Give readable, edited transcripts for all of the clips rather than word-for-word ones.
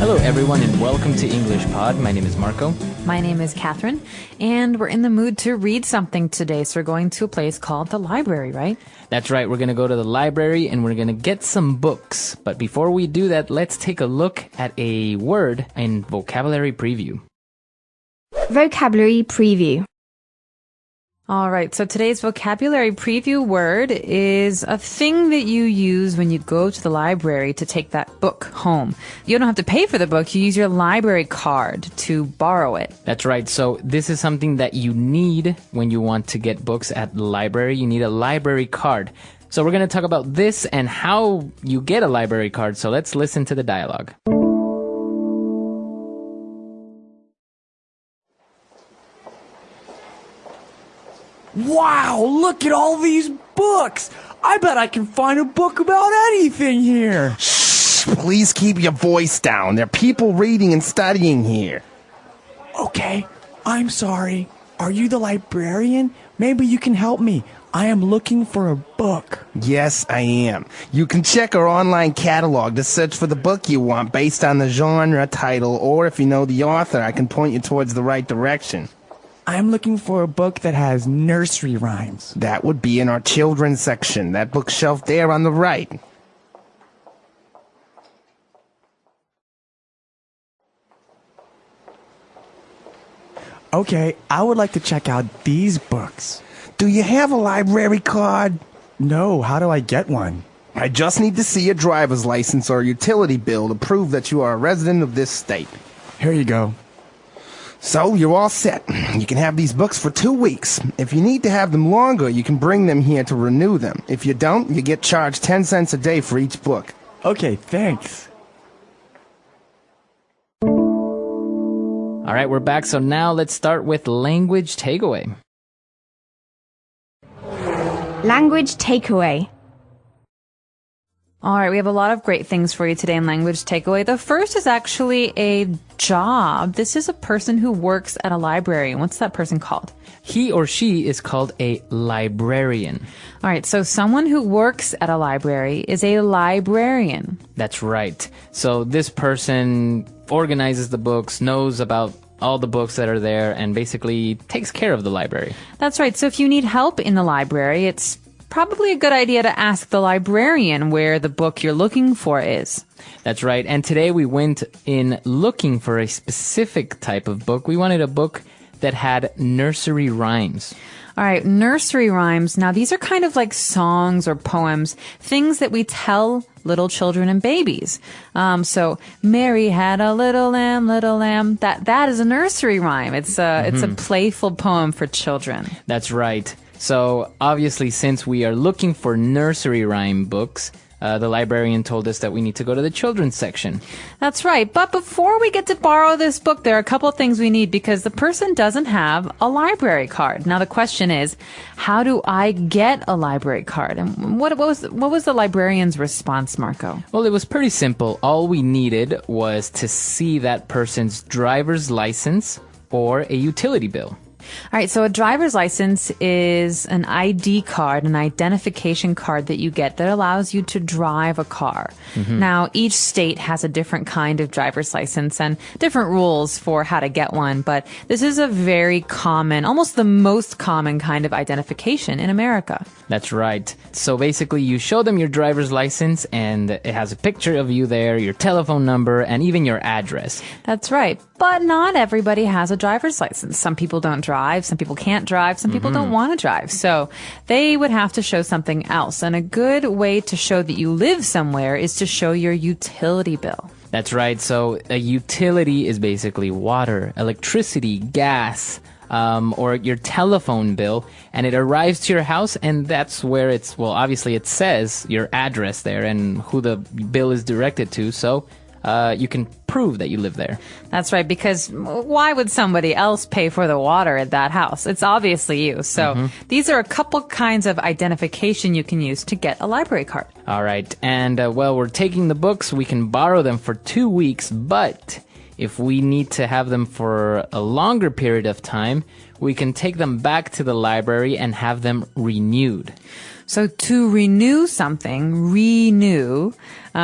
Hello, everyone, and welcome to English Pod. My name is Marco. My name is Catherine, and we're in the mood to read something today, so we're going to a place called the library, right? That's right, we're going to go to the library and we're going to get some books. But before we do that, let's take a look at a word in vocabulary preview. Vocabulary preview. All right, so today's vocabulary preview word is a thing that you use when you go to the library to take that book home. You don't have to pay for the book, you use your library card to borrow it. That's right, so this is something that you need when you want to get books at the library. You need a library card. So we're going to talk about this and how you get a library card, so let's listen to the dialogue. Wow, look at all these books! I bet I can find a book about anything here! Shh! Please keep your voice down. There are people reading and studying here. Okay, I'm sorry. Are you the librarian? Maybe you can help me. I am looking for a book. Yes, I am. You can check our online catalog to search for the book you want based on the genre, title, or if you know the author, I can point you towards the right direction. I'm looking for a book that has nursery rhymes. That would be in our children's section, that bookshelf there on the right. Okay, I would like to check out these books. Do you have a library card? No, how do I get one? I just need to see a driver's license or utility bill to prove that you are a resident of this state. Here you go. So, you're all set. You can have these books for 2 weeks. If you need to have them longer, you can bring them here to renew them. If you don't, you get charged 10 cents a day for each book. Okay, thanks. All right, we're back, so now let's start with language takeaway. Language takeaway. All right, we have a lot of great things for you today in language takeaway. The first is actually a job. This is a person who works at a library. What's that person called? He or she is called a librarian. All right, so someone who works at a library is a librarian. That's right. So this person organizes the books, knows about all the books that are there, and basically takes care of the library. That's right. So if you need help in the library, it's probably a good idea to ask the librarian where the book you're looking for is. That's right. And today we went in looking for a specific type of book. We wanted a book that had nursery rhymes. All right, nursery rhymes. Now, these are kind of like songs or poems, things that we tell little children and babies. So, Mary had a little lamb, that is a nursery rhyme. It's a playful poem for children. That's right. So, obviously, since we are looking for nursery rhyme books, the librarian told us that we need to go to the children's section. That's right. But before we get to borrow this book, there are a couple of things we need because the person doesn't have a library card. Now, the question is, how do I get a library card? And what was the librarian's response, Marco? Well, it was pretty simple. All we needed was to see that person's driver's license or a utility bill. All right, so a driver's license is an ID card, an identification card that you get that allows you to drive a car. Now, each state has a different kind of driver's license and different rules for how to get one, but this is a very common, almost the most common kind of identification in America. That's right. So basically, you show them your driver's license, and it has a picture of you there, your telephone number, and even your address. That's right. But not everybody has a driver's license. Some people don't drive, some people can't drive, some people don't want to drive. So they would have to show something else. And a good way to show that you live somewhere is to show your utility bill. That's right. So a utility is basically water, electricity, gas, or your telephone bill, and it arrives to your house, and that's where obviously it says your address there and who the bill is directed to, so you can prove that you live there. That's right, because why would somebody else pay for the water at that house? It's obviously you. So these are a couple kinds of identification you can use to get a library card. All right, and while we're taking the books, we can borrow them for 2 weeks, but if we need to have them for a longer period of time, we can take them back to the library and have them renewed. So to renew something, renew,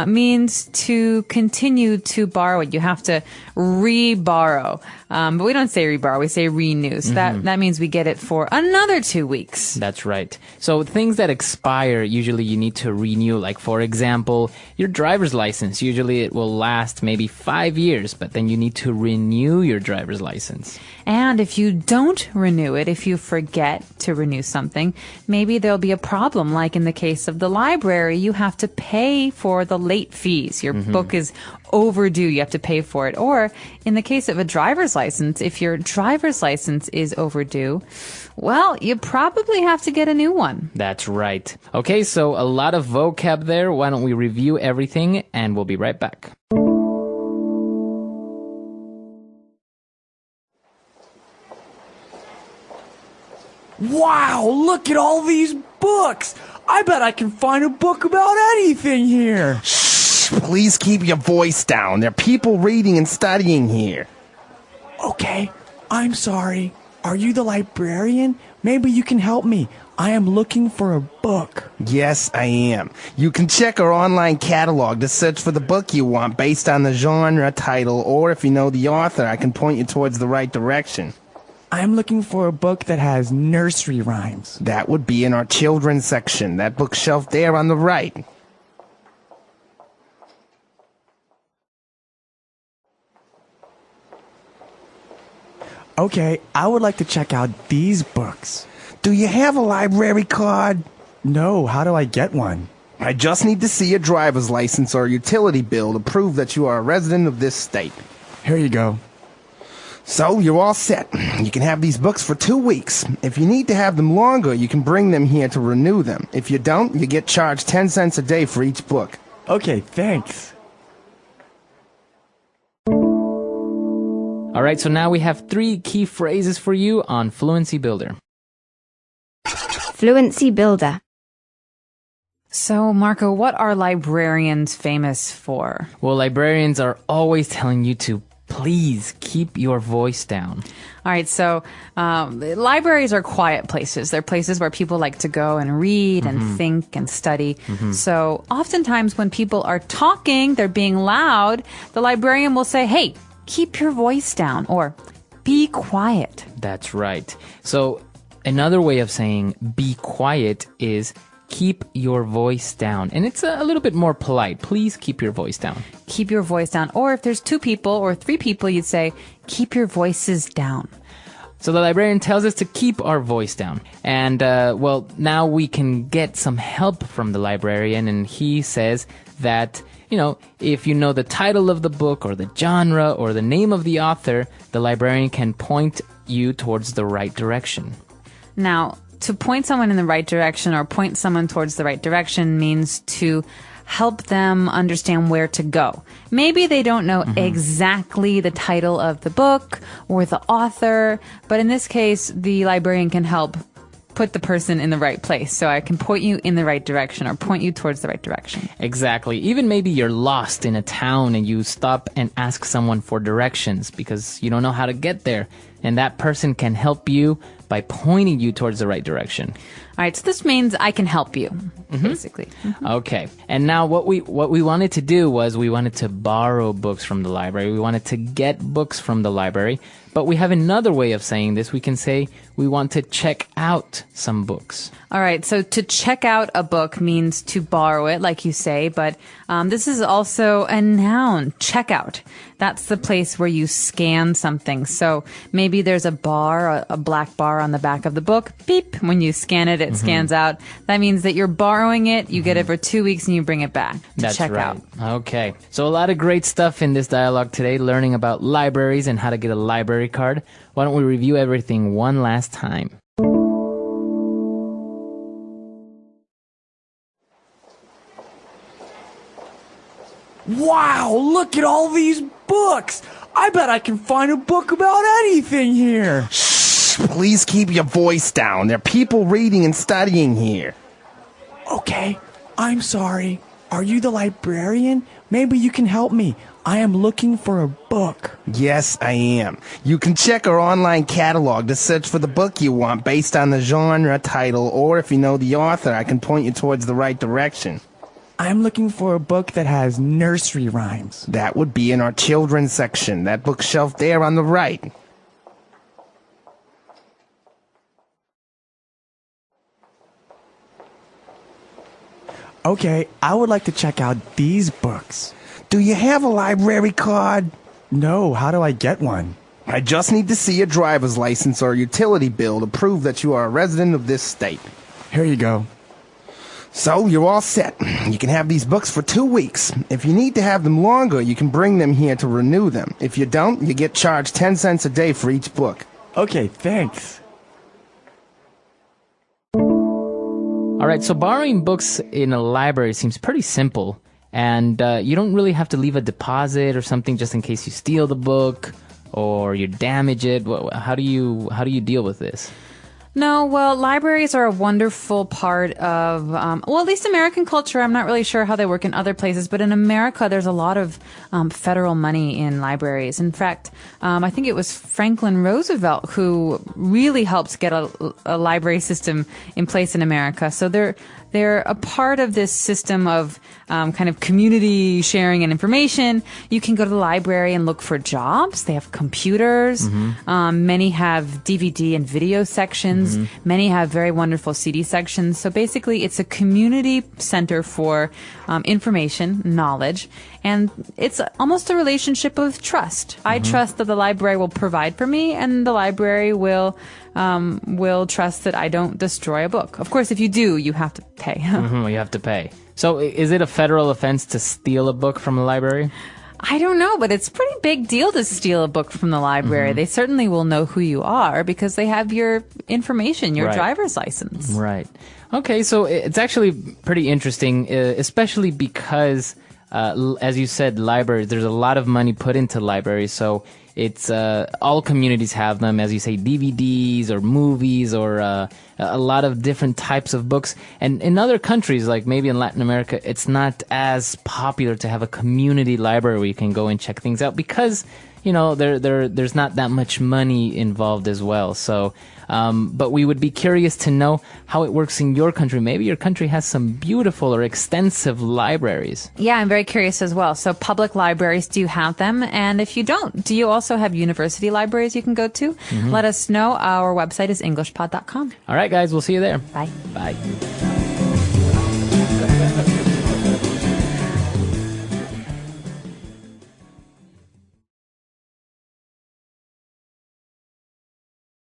means to continue to borrow it. You have to re-borrow. But we don't say re-borrow, we say renew. So that means we get it for another 2 weeks. That's right. So things that expire, usually you need to renew. Like, for example, your driver's license. Usually it will last maybe 5 years, but then you need to renew your driver's license. And if you don't renew it, if you forget to renew something, maybe there'll be a problem. Like in the case of the library, you have to pay for the late fees. Your book is overdue. You have to pay for it. Or in the case of a driver's license, if your driver's license is overdue, well, you probably have to get a new one. That's right. Okay, so a lot of vocab there. Why don't we review everything, and we'll be right back. Wow, look at all these books! I bet I can find a book about anything here! Shh, please keep your voice down. There are people reading and studying here. Okay, I'm sorry. Are you the librarian? Maybe you can help me. I am looking for a book. Yes, I am. You can check our online catalog to search for the book you want based on the genre, title, or if you know the author, I can point you towards the right direction. I'm looking for a book that has nursery rhymes. That would be in our children's section, that bookshelf there on the right. Okay, I would like to check out these books. Do you have a library card? No, how do I get one? I just need to see a driver's license or utility bill to prove that you are a resident of this state. Here you go. So, you're all set. You can have these books for 2 weeks. If you need to have them longer, you can bring them here to renew them. If you don't, you get charged 10 cents a day for each book. Okay, thanks. All right, so now we have 3 key phrases for you on Fluency Builder. Fluency Builder. So, Marco, what are librarians famous for? Well, librarians are always telling you to please keep your voice down. All right, so libraries are quiet places. They're places where people like to go and read and think and study. So oftentimes when people are talking, they're being loud, the librarian will say, hey, keep your voice down, or be quiet. That's right. So another way of saying be quiet is keep your voice down. And it's a little bit more polite. Please keep your voice down. Keep your voice down. Or if there's 2 people or 3 people, you'd say, keep your voices down. So the librarian tells us to keep our voice down. And, well, now we can get some help from the librarian. And he says that, you know, if you know the title of the book or the genre or the name of the author, the librarian can point you towards the right direction. Now, to point someone in the right direction or point someone towards the right direction means to help them understand where to go. Maybe they don't know exactly the title of the book or the author, but in this case, the librarian can help put the person in the right place. So I can point you in the right direction or point you towards the right direction. Exactly. Even maybe you're lost in a town and you stop and ask someone for directions because you don't know how to get there. And that person can help you by pointing you towards the right direction. All right, so this means I can help you, basically. Okay. And now what we wanted to do was we wanted to borrow books from the library. We wanted to get books from the library. But we have another way of saying this. We can say we want to check out some books. All right, so to check out a book means to borrow it, like you say, but this is also a noun, check out. That's the place where you scan something. So maybe there's a bar, a black bar on the back of the book. Beep. When you scan it, it scans out. That means that you're borrowing it. You get it for 2 weeks and you bring it back to check out. Okay. So a lot of great stuff in this dialogue today, learning about libraries and how to get a library card. Why don't we review everything one last time? Wow, look at all these books! I bet I can find a book about anything here! Shh, please keep your voice down. There are people reading and studying here. Okay, I'm sorry. Are you the librarian? Maybe you can help me. I am looking for a book. Yes, I am. You can check our online catalog to search for the book you want based on the genre, title, or if you know the author, I can point you towards the right direction. I'm looking for a book that has nursery rhymes. That would be in our children's section, that bookshelf there on the right. Okay, I would like to check out these books. Do you have a library card? No, how do I get one? I just need to see a driver's license or utility bill to prove that you are a resident of this state. Here you go. So, you're all set. You can have these books for 2 weeks. If you need to have them longer, you can bring them here to renew them. If you don't, you get charged 10 cents a day for each book. Okay, thanks. All right, so borrowing books in a library seems pretty simple, and you don't really have to leave a deposit or something just in case you steal the book or you damage it. How do you deal with this? No, well, libraries are a wonderful part of, well, at least American culture. I'm not really sure how they work in other places, but in America, there's a lot of federal money in libraries. In fact, I think it was Franklin Roosevelt who really helped get a library system in place in America. So they're a part of this system of kind of community sharing and information. You can go to the library and look for jobs. They have computers. Many have DVD and video sections. Many have very wonderful CD sections. So basically, it's a community center for information, knowledge, and it's almost a relationship of trust. I trust that the library will provide for me, and the library will trust that I don't destroy a book. Of course, if you do, you have to pay. You have to pay. So is it a federal offense to steal a book from a library? I don't know, but it's a pretty big deal to steal a book from the library. They certainly will know who you are because they have your information, your driver's license. Right. Okay, so it's actually pretty interesting, especially because, as you said, libraries, there's a lot of money put into libraries, so it's all communities have them, as you say, DVDs or movies or a lot of different types of books. And in other countries, like maybe in Latin America, it's not as popular to have a community library where you can go and check things out because, you know, there's not that much money involved as well. So, but we would be curious to know how it works in your country. Maybe your country has some beautiful or extensive libraries. Yeah, I'm very curious as well. So public libraries, do you have them? And if you don't, do you also have university libraries you can go to? Let us know. Our website is englishpod.com. All right, guys, we'll see you there. Bye. Bye.